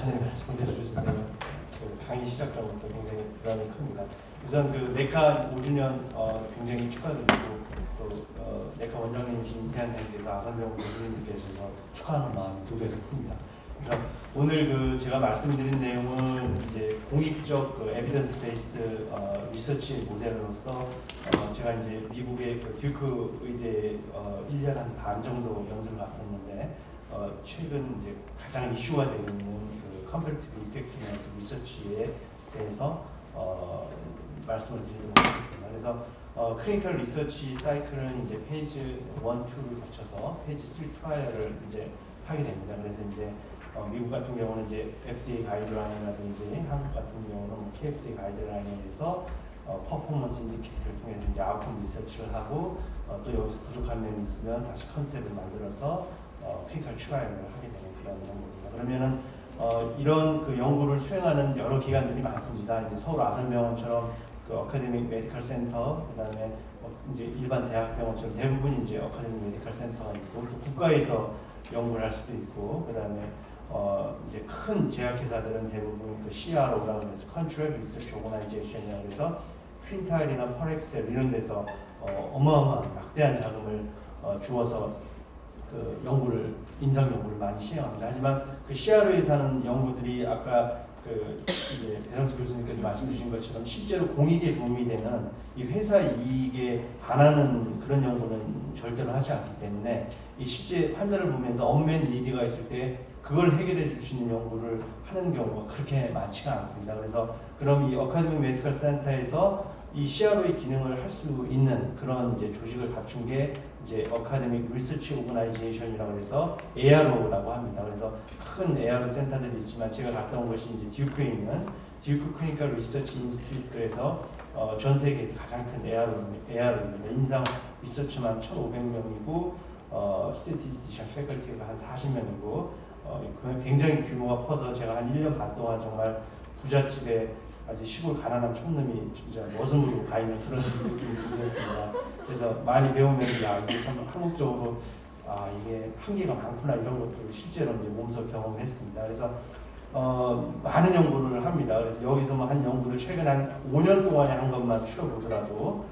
전에 말씀드려주신 대로 그 강의 시작 전부터 굉장히 부담이 큽니다. 우선 그 네카 5주년 굉장히 축하드리고 또 네카 원장님이신 이태한님께서 아산병원 교수님께서 축하하는 마음이 두 배로 큽니다. 그래서 오늘 그 제가 말씀드린 내용은 이제 공익적 그 에비던스 베이스드 리서치 모델로서 제가 이제 미국의 그 듀크 의대 1년 한 반 정도 연수를 갔었는데 최근 이제 가장 이슈가 되고 있는 그 컴퍼리티브 이펙티브니스 리서치에 대해서 말씀을 드리도록 하겠습니다. 그래서 클리니컬 리서치 사이클은 이제 페이지 1, 2를 거쳐서 페이지 3 트라이얼을 이제 하게 됩니다. 그래서 이제 미국 같은 경우는 이제 FDA 가이드라인이라든지 한국 같은 경우는 KFDA 가이드라인에서 퍼포먼스 인디케이터를 통해서 이제 아웃컴 리서치를 하고 또 여기서 부족한 면이 있으면 다시 컨셉을 만들어서 클리니컬 트라이얼을 하게 되는 그런 연구입니다. 그러면은 이런 그 연구를 수행하는 여러 기관들이 많습니다. 이제 서울 아산병원처럼 그 어카데믹 메디컬 센터, 그다음에 이제 일반 대학병원처럼 대부분 이제 어카데믹 메디컬 센터가 있고 또 국가에서 연구를 할 수도 있고 그다음에 이제 큰 제약회사들은 대부분 그 CRO라고 해서 Contract Research Organization이라고 해서 퀸타일이나 퍼렉셀 이런 데서 어마어마한 막대한 자금을 주어서 그 연구를 임상 연구를 많이 시행합니다. 하지만 그 CRO에서 하는 연구들이 아까 그 이제 배성수 교수님께서 말씀 주신 것처럼 실제로 공익에 도움이 되는 이 회사 이익에 반하는 그런 연구는 절대로 하지 않기 때문에 이 실제 환자를 보면서 언맨 니드가 있을 때 그걸 해결해 줄 수 있는 연구를 하는 경우가 그렇게 많지가 않습니다. 그래서 그럼 이 어카데믹 메디컬 센터에서 이 CRO의 기능을 할 수 있는 그런 이제 조직을 갖춘 게 이제 어카데믹 리서치 오거나이제이션이라고 해서 ARO라고 합니다. 그래서 큰 ARO 센터들이 있지만 제가 갔다 온 것이 이제 듀크에 있는 듀크 클리니컬 리서치 인스티튜트에서 전 세계에서 가장 큰 ARO입니다. 임상 리서치만 1,500명이고 스태티스티션 패컬티가 한 40명이고 굉장히 규모가 커서 제가 한 1년 반 동안 정말 부잣집에 아주 시골 가난한 촌놈이 진짜 머슴으로 가 있는 그런 느낌이 들었습니다. 그래서 많이 배우면 야 이게 참 한국적으로 이게 한계가 많구나 이런 것들을 실제로 이제 몸소 경험했습니다. 그래서 많은 연구를 합니다. 그래서 여기서 뭐 한 연구를 최근 한 5년 동안에 한 것만 추려보더라도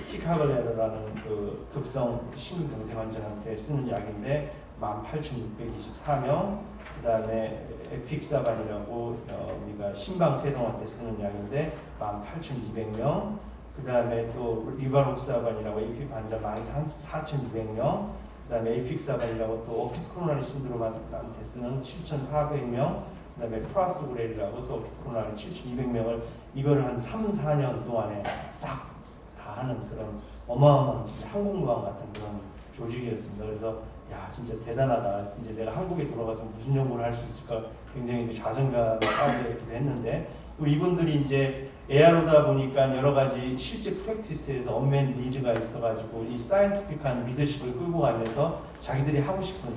티카글레르라는 그 급성 심근경색 환자한테 쓰는 약인데 18,624명, 그 다음에 에픽사반이라고 우리가 심방세동한테 쓰는 약인데 18,200명, 그 다음에 또 리바록사반이라고 에픽 환자 14,200명, 그 다음에 에픽사반이라고 또 어큐트 코로나리 신드롬한테 쓰는 7,400명, 그 다음에 프라스그렐이라고 또 어큐트 코로나리 7,200명을 이거를 한 3, 4년 동안에 싹 다 하는 그런 어마어마한 진짜 항공모함 같은 그런 조직이었습니다. 그래서 야 진짜 대단하다. 이제 내가 한국에 돌아가서 무슨 연구를 할 수 있을까 굉장히 이제 자존감을 쌓기도 했는데 또 이분들이 이제 ARO다 보니까 여러 가지 실제 프랙티스에서 언맨 니즈가 있어가지고 이 사이언티픽한 리더십을 끌고 가면서 자기들이 하고 싶은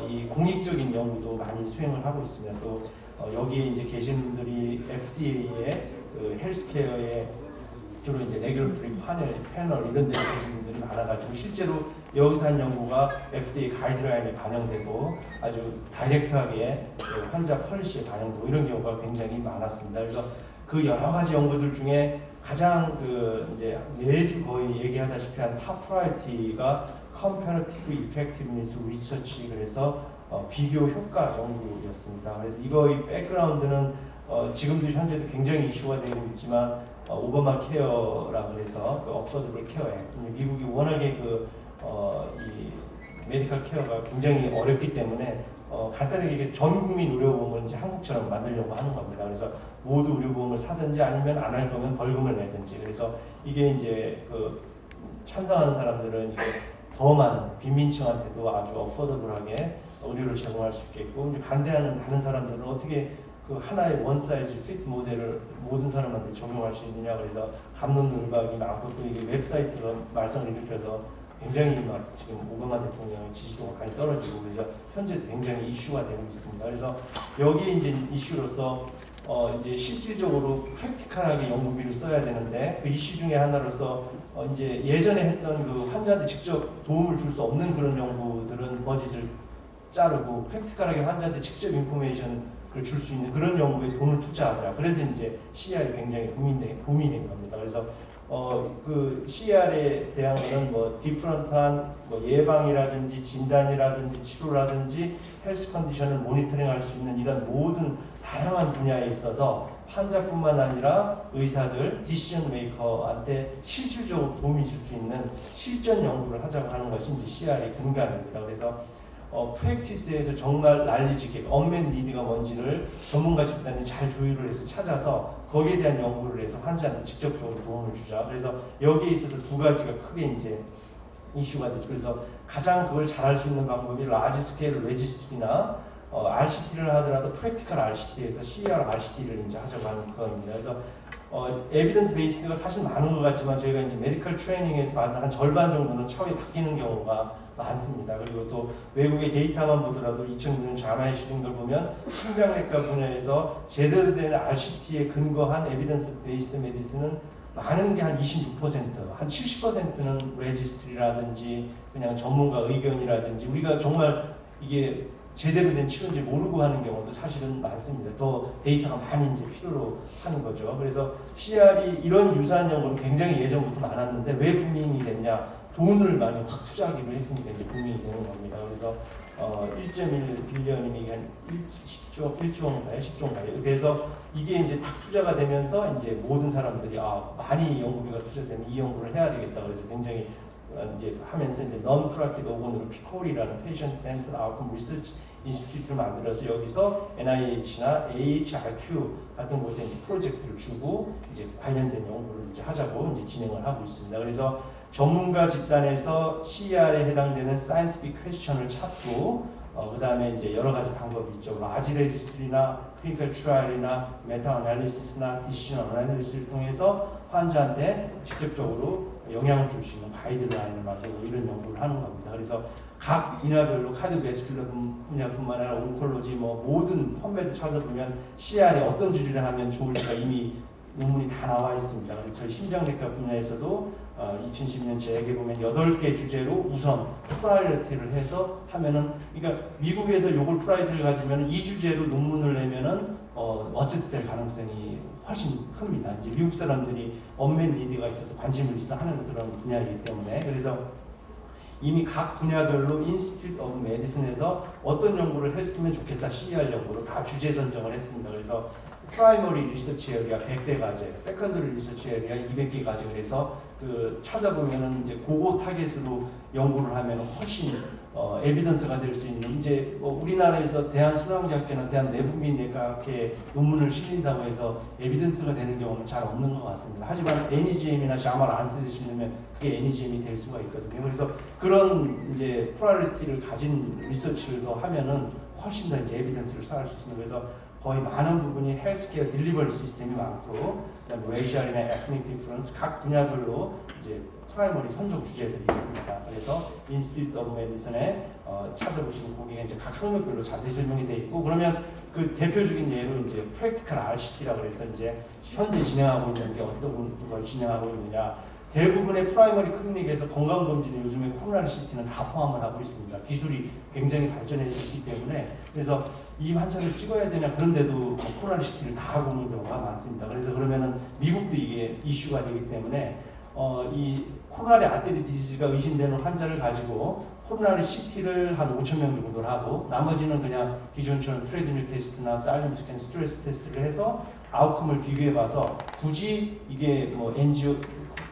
이 공익적인 연구도 많이 수행을 하고 있습니다. 또 여기에 이제 계신 분들이 FDA의 그 헬스케어의 주로 이제 레귤러토리 패널 이런 데 계신 분들이 많아가지고 실제로 여기서 한 연구가 FDA 가이드라인에 반영되고 아주 다이렉트하게 그 환자 펄시에 반영되고 이런 경우가 굉장히 많았습니다. 그래서 그 여러 가지 연구들 중에 가장 그 이제 매주 거의 얘기하다시피 한 탑 프라이어티가 Comparative Effectiveness Research 그래서 비교 효과 연구였습니다. 그래서 이거의 백그라운드는 지금도 현재도 굉장히 이슈가 되고 있지만 오바마 케어라고 해서 그 어포더블 케어 액트 미국이 워낙에 이 메디컬 케어가 굉장히 어렵기 때문에 간단하게 얘기해서 전 국민 의료보험을 이제 한국처럼 만들려고 하는 겁니다. 그래서 모두 의료보험을 사든지 아니면 안 할 거면 벌금을 내든지 그래서 이게 이제 그 찬성하는 사람들은 이제 더 많은 빈민층한테도 아주 어포더블하게 의료를 제공할 수 있겠고 이제 반대하는 다른 사람들은 어떻게 그 하나의 원 사이즈 핏 모델을 모든 사람한테 적용할 수 있느냐 그래서 갑론을박이 많고 또 이게 웹사이트가 말썽을 일으켜서 굉장히 막 지금 오바마 대통령의 지지도가 많이 떨어지고 그래서 현재 굉장히 이슈가 되고 있습니다. 그래서 여기 이제 이슈로서 이제 실질적으로 프랙티컬하게 연구비를 써야 되는데 그 이슈 중에 하나로서 이제 예전에 했던 그 환자한테 직접 도움을 줄 수 없는 그런 연구들은 버짓을 자르고 프랙티컬하게 환자한테 직접 인포메이션 줄 수 있는 그런 연구에 돈을 투자하더라. 그래서 이제 CER이 굉장히 붐이 된 겁니다. 그래서 그 CER에 대한 거는 뭐 디프런트한 뭐 예방이라든지 진단이라든지 치료라든지 헬스 컨디션을 모니터링할 수 있는 이런 모든 다양한 분야에 있어서 환자뿐만 아니라 의사들, 디시전 메이커한테 실질적으로 도움이 줄 수 있는 실전 연구를 하자고 하는 것이 이제 CER의 근간입니다. 그래서 프랙티스에서 정말 난리지게 언맨 니드가 뭔지를 전문가 집단이 잘 조율을 해서 찾아서 거기에 대한 연구를 해서 환자한테 직접적으로 도움을 주자. 그래서 여기에 있어서 두 가지가 크게 이제 이슈가 되죠. 그래서 가장 그걸 잘할 수 있는 방법이 라지 스케일 레지스트리나 RCT를 하더라도 프랙티컬 RCT에서 CER RCT를 이제 하자고 하는 거입니다. 그래서 에비던스 베이스드가 사실 많은 것 같지만 저희가 이제 메디컬 트레이닝에서 받는 한 절반 정도는 차후에 바뀌는 경우가 많습니다. 그리고 또 외국의 데이터만 보더라도 2006년 자마의 실린 걸 보면 심장내과 분야에서 제대로 된 RCT에 근거한 에비던스 베이스드 메디슨은 많은 게 한 26%, 한 70%는 레지스트리라든지 그냥 전문가 의견이라든지 우리가 정말 이게 제대로 된 치료인지 모르고 하는 경우도 사실은 많습니다. 더 데이터가 많이 이제 필요로 하는 거죠. 그래서 CER이 이런 유사한 연구는 굉장히 예전부터 많았는데 왜 붐이 됐냐? 돈을 많이 확 투자하기로 했으니까 이제 붐이 되는 겁니다. 그래서 1.1 빌리언이면 한 1조인가요? 10조인가요? 그래서 이게 이제 딱 투자가 되면서 이제 모든 사람들이 많이 연구비가 투자되면 이 연구를 해야 되겠다. 그래서 굉장히 이제 하면서 이제 non-profit 오건으로 피콜이라는 Patient Centered Outcome Research 인스티튜트를 만들어서 여기서 NIH나 AHRQ 같은 곳에 이제 프로젝트를 주고 이제 관련된 연구를 이제 하자고 이제 진행을 하고 있습니다. 그래서 전문가 집단에서 CER에 해당되는 scientific question을 찾고 그 다음에 이제 여러 가지 방법이 있죠. 라지 레지스트리나 클리니컬 트라이얼이나 메타 어널리시스나 디시전 어널리시스를 통해서 환자한테 직접적으로 영향을 줄 수 있는 가이드라인을 만들고 이런 연구를 하는 겁니다. 그래서 각 분야별로 카디오베스큘러 분야뿐만 아니라 온콜로지 뭐 모든 펌베드 찾아보면 CER에 어떤 주제를 하면 좋을까 이미 논문이 다 나와 있습니다. 그래서 저희 심장내과 분야에서도 2010년 제약에 보면 8개 주제로 우선 프라이어티를 해서 하면은 그러니까 미국에서 요걸 프라이어티를 가지면 이 주제로 논문을 내면은 어쨌든 가능성이 훨씬 큽니다. 이제 미국 사람들이 언맨 니드가 있어서 관심을 있어 하는 그런 분야이기 때문에 그래서 이미 각 분야별로 인스티튜트 오브 메디슨에서 어떤 연구를 했으면 좋겠다 CER 연구로 다 주제 선정을 했습니다. 그래서 프라이머리 리서치 에리아 100대 과제, 세컨더리 리서치 에리아 200개 과제 그래서 그 찾아보면은 이제 그거 타겟으로 연구를 하면 훨씬 에비던스가 될 수 있는 이제 우리나라에서 대한순환대학교나 대한내분비내과학회 논문을 실린다고 해서 에비던스가 되는 경우는 잘 없는 것 같습니다. 하지만 NEGM이나 샤마를 안 쓰시면 그게 NEGM이 될 수가 있거든요. 그래서 그런 이제 프라이어티를 가진 리서치를 더 하면은 훨씬 더 이제 에비던스를 쌓을 수 있습니다. 그래서 거의 많은 부분이 헬스케어 딜리버리 시스템이 많고 그다음에 레이셜이나 에스닉 디퍼런스 각 분야별로 이제 프라이머리 선정 주제들이 있습니다. 그래서 인스티튜트 오브 메디슨에 찾아보시면 거기에 이제 각 항목별로 자세히 설명이 돼 있고 그러면 그 대표적인 예로 이제 프랙티컬 RCT라고 해서 이제 현재 진행하고 있는 게 어떤 걸 진행하고 있느냐 대부분의 프라이머리 클리닉에서 건강검진은 요즘에 코로나리 CT는 다 포함을 하고 있습니다. 기술이 굉장히 발전해 있기 때문에 그래서 이 환자를 찍어야 되냐 그런데도 코로나리 CT를 다 하고 있는 경우가 많습니다. 그래서 그러면은 미국도 이게 이슈가 되기 때문에 이 코로나리 아테리 디지즈가 의심되는 환자를 가지고 코로나리 CT를 한 5,000명 정도를 하고 나머지는 그냥 기존처럼 트레드밀 테스트나 사일럼 스캔 스트레스 테스트를 해서 아웃컴을 비교해봐서 굳이 이게 뭐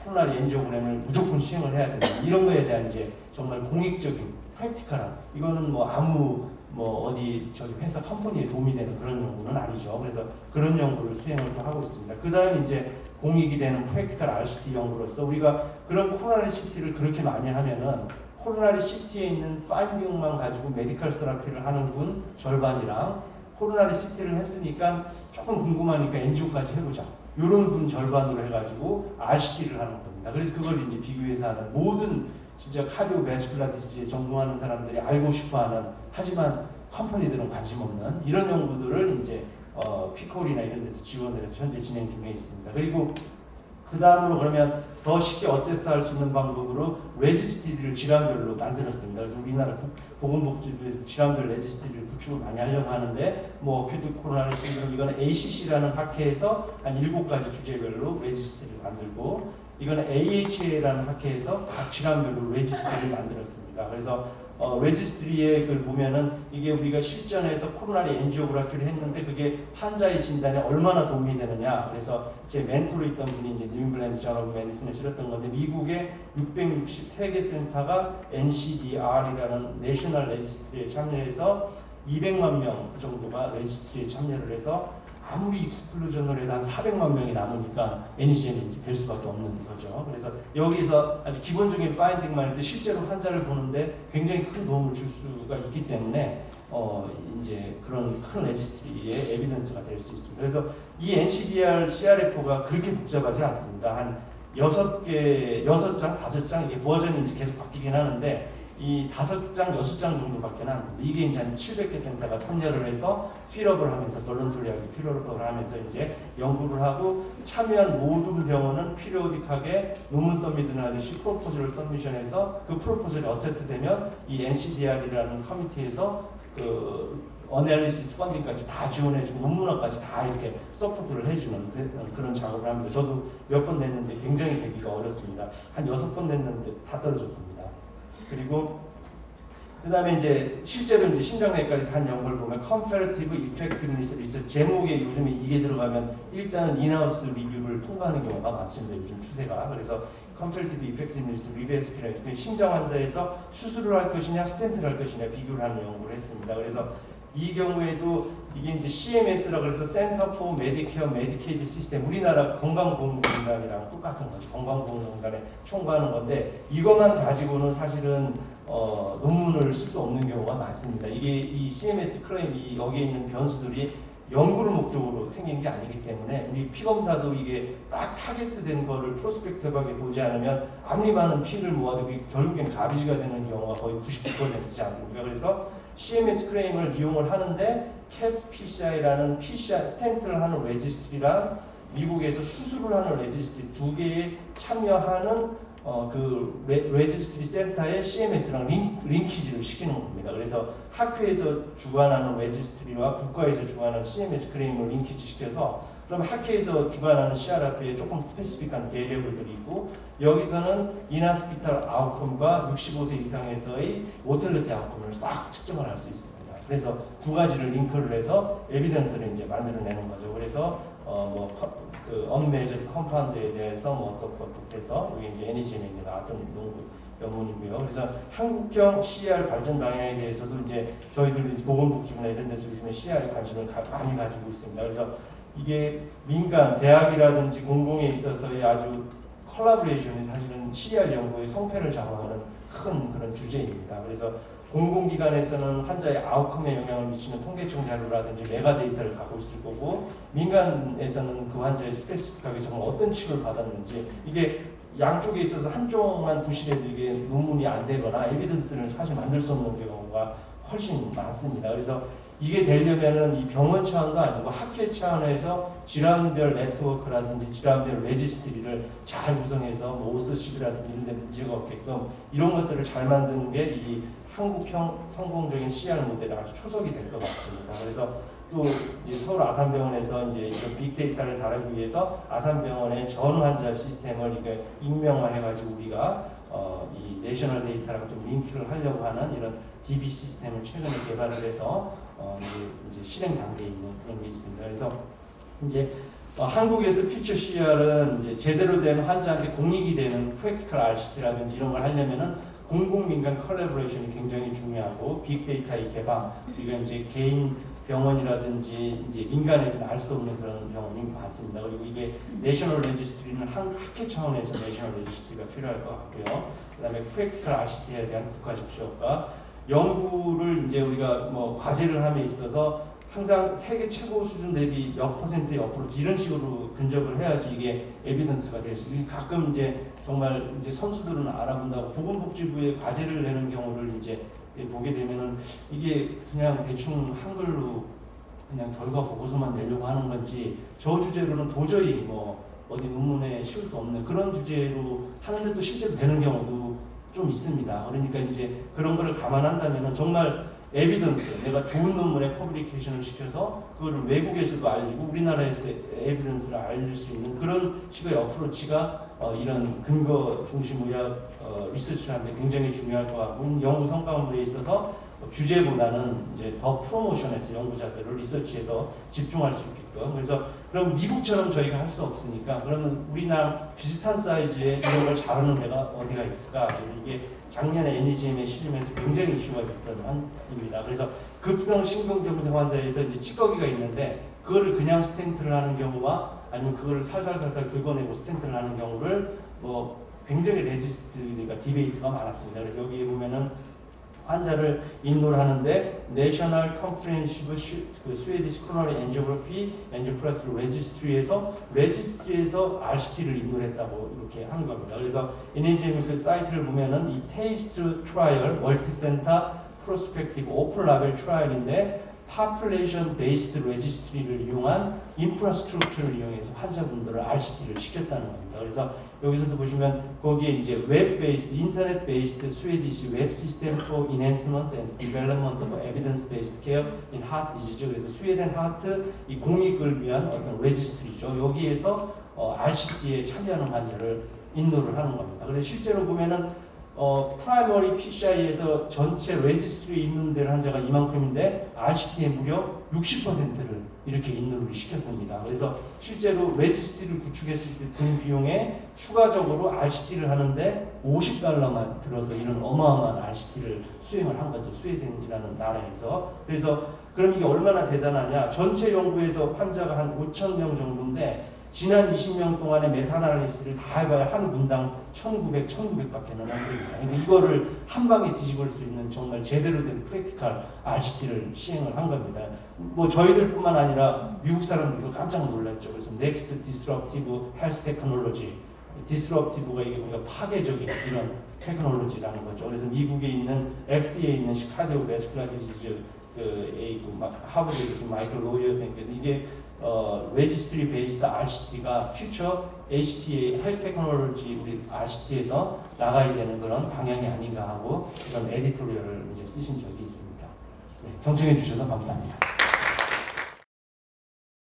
코로나리 엔지오그램을 무조건 시행을 해야 된다. 이런 거에 대한 이제 정말 공익적인 프랙티컬한 이거는 뭐 아무 어디 저기 회사 컴퍼니에 도움이 되는 그런 연구는 아니죠. 그래서 그런 연구를 수행을 또 하고 있습니다. 그 다음에 이제 공익이 되는 프랙티컬 RCT 연구로서 우리가 그런 코로나리 CT를 그렇게 많이 하면은 코로나리 CT에 있는 파인딩만 가지고 메디컬 세라피를 하는 분 절반이랑 코로나리 CT를 했으니까 조금 궁금하니까 엔지오까지 해보자. 이런 분 절반으로 해가지고 RCT를 하는 겁니다. 그래서 그걸 이제 비교해서 하는 모든 진짜 카디오베스큘라 디지즈에 전공하는 사람들이 알고 싶어하는 하지만 컴퍼니들은 관심 없는 이런 연구들을 이제 피콜이나 이런 데서 지원을 해서 현재 진행 중에 있습니다. 그리고 그 다음으로 그러면 더 쉽게 어세스할 수 있는 방법으로 레지스트리를 질환별로 만들었습니다. 그래서 우리나라 보건복지부에서 질환별 레지스트리를 구축을 많이 하려고 하는데 뭐 어큐트 코로나리 신드롬 이거는 ACC라는 학회에서 한 7가지 주제별로 레지스트리를 만들고 이거는 AHA라는 학회에서 각 질환별로 레지스트리를 만들었습니다. 그래서 레지스트리에 그 보면은 이게 우리가 실전에서 코로나리 엔지오그래피를 했는데 그게 환자의 진단에 얼마나 도움이 되느냐. 그래서 제 멘토로 있던 분이 이제 뉴잉글랜드 저널 메디슨에 실었던 건데 미국의 663개 센터가 NCDR이라는 내셔널 레지스트리에 참여해서 200만 명 정도가 레지스트리에 참여를 해서 아무리 익스클루전을 해도 한 400만 명이 남으니까 NCN이 될 수밖에 없는 거죠. 그래서 여기서 아주 기본적인 파인딩만 해도 실제로 환자를 보는데 굉장히 큰 도움을 줄 수가 있기 때문에 이제 그런 큰 레지스트리의 에비던스가 될 수 있습니다. 그래서 이 NCDR, CRF가 그렇게 복잡하지 않습니다. 한 6개, 6장, 5장 이게 버전이 이제 계속 바뀌긴 하는데 이 5장, 6장 정도밖에 안 됩니다. 이게 이제 한 700개 센터가 참여를 해서 필업을 하면서 볼런터리하게 필업을 하면서 이제 연구를 하고 참여한 모든 병원은 피리오딕하게 논문 서미트를 하듯이 프로포즈를 서미션해서 그 프로포즈를 어셉트되면 이 NCDR이라는 커미티에서 그 어널리시스 펀딩까지 다 지원해주고 논문화까지 다 이렇게 서포트를 해주는 그런 작업을 합니다. 저도 몇 번 냈는데 굉장히 되기가 어렵습니다. 한 6번 냈는데 다 떨어졌습니다. 그리고 그 다음에 이제 실제로 이제 심장내과에서 한 연구를 보면 Comparative Effectiveness 리서치 제목에 요즘에 이게 들어가면 일단은 인하우스 리뷰를 통과하는 경우가 많습니다. 요즘 추세가. 그래서 Comparative Effectiveness 리뷰에서 심장 환자에서 수술을 할 것이냐 스텐트를 할 것이냐 비교를 하는 연구를 했습니다. 그래서 이 경우에도 이게 이제 CMS라고 해서 Center for Medicare Medicaid System 우리나라 건강보험공단이랑 똑같은 거죠. 건강보험공단에 청구하는 건데 이것만 가지고는 사실은 논문을 쓸 수 없는 경우가 많습니다. 이게 이 CMS 클레임 여기에 있는 변수들이 연구를 목적으로 생긴 게 아니기 때문에 우리 피검사도 이게 딱 타겟된 거를 프로스펙티브하게 보지 않으면 아무리 많은 피를 모아도 결국엔 가비지가 되는 경우가 거의 99%지 않습니까? 그래서 CMS 클레임을 이용을 하는데 CAS-PCI라는 PCR 스텐트를 하는 레지스트리랑 미국에서 수술을 하는 레지스트리 두 개에 참여하는 그 레지스트리 센터의 CMS랑 링키지를 시키는 겁니다. 그래서 학회에서 주관하는 레지스트리와 국가에서 주관하는 CMS 클레임을 링키지 시켜서 그럼 학회에서 주관하는 CRF에 조금 스페시픽한 베리어블들이 있고 여기서는 인하스피탈 아웃컴과 65세 이상에서의 모텔리티 아웃컴을 싹 측정을 할 수 있습니다. 그래서 두 가지를 링크를 해서 에비던스를 이제 만들어내는 거죠. 그래서 그 언메저드 컴파운드에 대해서 어떻게 해서 여기 이제 NECM에 이제 나왔던 연문이고요. 그래서 한국형 CR 발전 방향에 대해서도 이제 저희들 보건복지부나 이런 데서 요즘에 CR에 관심을 많이 가지고 있습니다. 그래서 이게 민간 대학이라든지 공공에 있어서의 아주 콜라보레이션이 사실은 CR 연구의 성패를 좌우하는 큰 그런 주제입니다. 그래서 공공기관에서는 환자의 아웃컴에 영향을 미치는 통계청 자료라든지 메가 데이터를 갖고 있을 거고 민간에서는 그 환자의 스페시픽하게 정말 어떤 치료를 받았는지 이게 양쪽에 있어서 한쪽만 부실해도 이게 논문이 안 되거나 에비던스를 사실 만들 수 없는 경우가 훨씬 많습니다. 그래서 이게 되려면은 이 병원 차원도 아니고 학회 차원에서 질환별 네트워크라든지 질환별 레지스트리를 잘 구성해서 오스십이라든지 이런 데 문제가 없게끔 이런 것들을 잘 만드는 게 이 한국형 성공적인 CR 모델의 아주 초석이 될 것 같습니다. 그래서 또 이제 서울 아산병원에서 이제 이런 빅데이터를 다루기 위해서 아산병원의 전 환자 시스템을 이게 익명화해가지고 우리가 이 내셔널 데이터랑 좀 링크를 하려고 하는 이런 DB 시스템을 최근에 개발을 해서 이제 실행 단계에 있는 그런 게 있습니다. 그래서 이제 한국에서 퓨처 CR은 이제 제대로 된 환자한테 공익이 되는 프랙티컬 RCT라든지 이런 걸 하려면은 공공민간 컬래버레이션이 굉장히 중요하고 빅데이터의 개방, 우리가 이제 개인 병원이라든지 이제 민간에서는 알 수 없는 그런 병원이 많습니다. 그리고 이게 내셔널 레지스트리는 학회 차원에서 내셔널 레지스트리가 필요할 것 같고요. 그다음에 프랙티컬 RCT에 대한 국가적 지원과 연구를 이제 우리가 과제를 함에 있어서 항상 세계 최고 수준 대비 몇 퍼센트의 어프로치 이런 식으로 근접을 해야지 이게 에비던스가 될 수 있고 가끔 이제 정말 이제 선수들은 알아본다고 보건복지부에 과제를 내는 경우를 이제 보게 되면은 이게 그냥 대충 한글로 그냥 결과 보고서만 내려고 하는 건지 저 주제로는 도저히 어디 논문에 씌울 수 없는 그런 주제로 하는데도 실제로 되는 경우도 좀 있습니다. 그러니까 이제 그런 거를 감안한다면 정말 에비던스, 내가 좋은 논문에 퍼블리케이션을 시켜서 그거를 외국에서도 알리고 우리나라에서 에비던스를 알릴 수 있는 그런 식의 어프로치가 이런 근거 중심 의학 리서치를 하는데 굉장히 중요할 것 같고, 연구 성과물에 있어서 규제보다는 이제 더 프로모션에서 연구자들을 리서치에서 집중할 수 있게끔. 그래서 그럼 미국처럼 저희가 할 수 없으니까 그러면 우리나라 비슷한 사이즈의 이런 걸 잘하는 데가 어디가 있을까? 그래서 이게 작년에 NEJM에 실리면서 굉장히 이슈가 됐던 한입니다. 그래서 급성 심근경색 환자에서 이제 찌꺼기가 있는데 그거를 그냥 스텐트를 하는 경우와 아니면 그거를 살살살살 긁어내고 스텐트를 하는 경우를 굉장히 레지스트가 디베이트가 많았습니다. 그래서 여기에 보면은 환자를 인도를 하는데 National Comprehensive 스웨디시 코로나리 엔지오그래피 엔지오플라스티 레지스트리에서 RCT를 인도를 했다고 이렇게 하는 겁니다. 그래서 NEJM 그 사이트를 보면은 이 테이스트 트라이얼 멀티센터 프로스펙티브 오픈 라벨 트라이얼인데 population based registry를 이용한 인프라스트럭처를 이용해서 환자분들을 RCT를 시켰다는 겁니다. 그래서 여기서도 보시면 거기에 이제 웹 베이스드, 인터넷 베이스드 스웨디시 웹 시스템 for enhancement and development of evidence based care in heart disease. 그래서 스웨덴 하트 이 공익을 위한 어떤 레지스트리죠. 여기에서 RCT에 참여하는 환자를 인도를 하는 겁니다. 그래서 실제로 보면은 프라이머리 PCI에서 전체 레지스트리에 있는 환자가 이만큼인데 RCT에 무려 60%를 이렇게 인도를 시켰습니다. 그래서 실제로 레지스트리를 구축했을 때 든 비용에 추가적으로 RCT를 하는데 $50만 들어서 이런 어마어마한 RCT를 수행을 한 거죠. 스웨덴이라는 나라에서. 그래서 그럼 이게 얼마나 대단하냐. 전체 연구에서 환자가 한 5,000명 정도인데 지난 20년 동안의 메타아나리시스를 다 해봐야 한 분당 1,900밖에는 안 됩니다. 그러니까 이거를 한 방에 뒤집을 수 있는 정말 제대로 된 프랙티컬 RCT를 시행을 한 겁니다. 저희들뿐만 아니라 미국 사람들도 깜짝 놀랐죠. 그래서 Next Disruptive Health Technology, Disruptive가 이게 우리가 파괴적인 이런 테크놀로지라는 거죠. 그래서 미국에 있는 FDA에 있는 카디오베스큘라 디지즈 하버드에 계신 마이클 로이어 선생님께서 이게 레지스트리 베이스드 RCT가 퓨처 HTA 헬스 테크놀로지 우리 RCT에서 나가야 되는 그런 방향이 아닌가 하고 그런 에디토리얼을 이제 쓰신 적이 있습니다. 네, 경청해 주셔서 감사합니다.